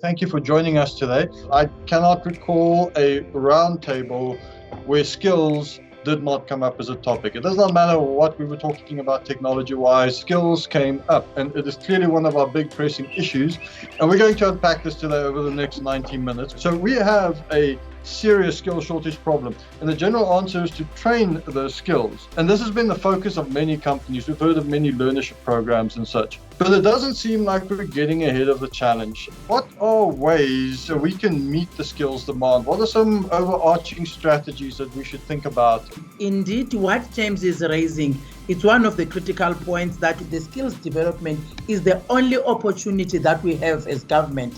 Thank you for joining us today. I cannot recall a roundtable where skills did not come up as a topic. It does not matter what we were talking about technology-wise, skills came up, and it is clearly one of our big pressing issues. And we're going to unpack this today over the next 90 minutes. So we have a serious skill shortage problem, and the general answer is to train those skills. And this has been the focus of many companies. We've heard of many learnership programs and such, but it doesn't seem like we're getting ahead of the challenge. What are ways that we can meet the skills demand? What are some overarching strategies that we should think about? Indeed, what James is raising, it's one of the critical points that the skills development is the only opportunity that we have as government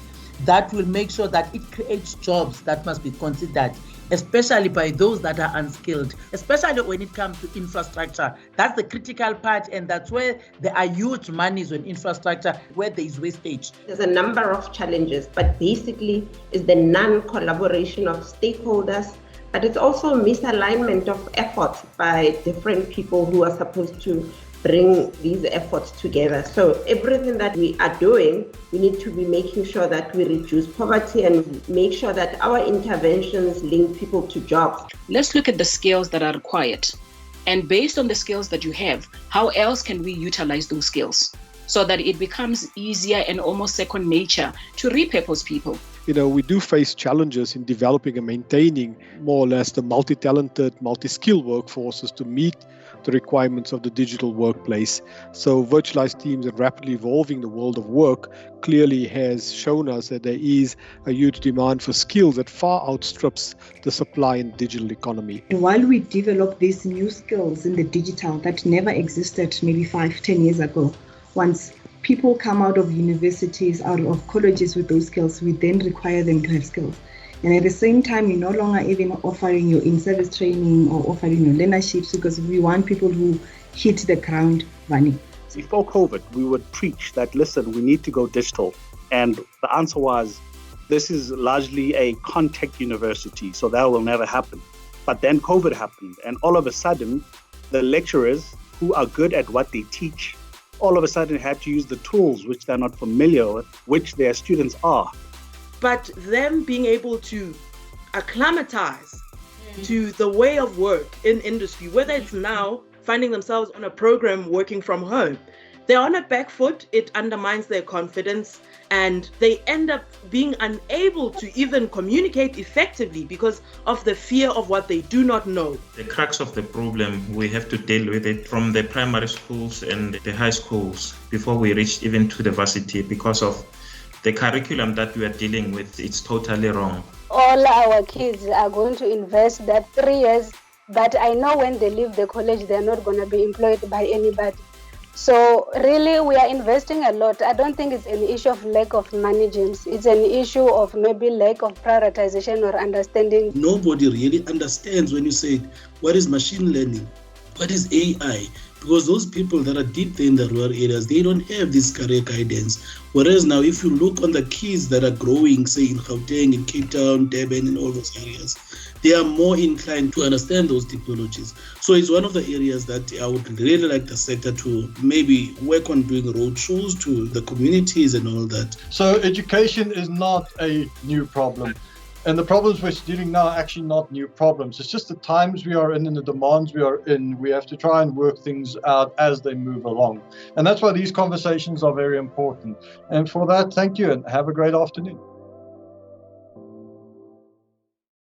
that will make sure that it creates jobs that must be considered, especially by those that are unskilled, especially when it comes to infrastructure. That's the critical part, and that's where there are huge monies on infrastructure, where there is wastage. There's a number of challenges, but basically is the non-collaboration of stakeholders, but it's also misalignment of efforts by different people who are supposed to bring these efforts together. So everything that we are doing, we need to be making sure that we reduce poverty and make sure that our interventions link people to jobs. Let's look at the skills that are required. And based on the skills that you have, how else can we utilize those skills so that it becomes easier and almost second nature to repurpose people? We do face challenges in developing and maintaining more or less the multi-talented, multi-skilled workforces to meet the requirements of the digital workplace. So virtualized teams and rapidly evolving the world of work clearly has shown us that there is a huge demand for skills that far outstrips the supply in digital economy. While we develop these new skills in the digital that never existed maybe 5-10 years ago, once people come out of universities, out of colleges with those skills, we then require them to have skills. And at the same time, we're no longer even offering your in-service training or offering your learnerships, because we want people who hit the ground running. Before COVID, we would preach that, listen, we need to go digital. And the answer was, this is largely a contact university, so that will never happen. But then COVID happened, and all of a sudden, the lecturers who are good at what they teach, all of a sudden had to use the tools which they're not familiar with, which their students are. But them being able to acclimatize to the way of work in industry, whether it's now finding themselves on a program working from home, they're on a back foot, it undermines their confidence, and they end up being unable to even communicate effectively because of the fear of what they do not know. The crux of the problem, we have to deal with it from the primary schools and the high schools before we reach even to the varsity, because of the curriculum that we are dealing with. It's totally wrong. All our kids are going to invest that 3 years, but I know when they leave the college, they're not going to be employed by anybody. So really, we are investing a lot. I don't think it's an issue of lack of money, James. It's an issue of maybe lack of prioritization or understanding. Nobody really understands when you say, what is machine learning? What is AI? Because those people that are deep there in the rural areas, they don't have this career guidance. Whereas now, if you look on the kids that are growing, say in Gauteng, in Cape Town, Durban, and all those areas, they are more inclined to understand those technologies. So it's one of the areas that I would really like the sector to maybe work on doing road shows to the communities and all that. So education is not a new problem. And the problems we're dealing now are actually not new problems. It's just the times we are in and the demands we are in. We have to try and work things out as they move along. And that's why these conversations are very important. And for that, thank you and have a great afternoon.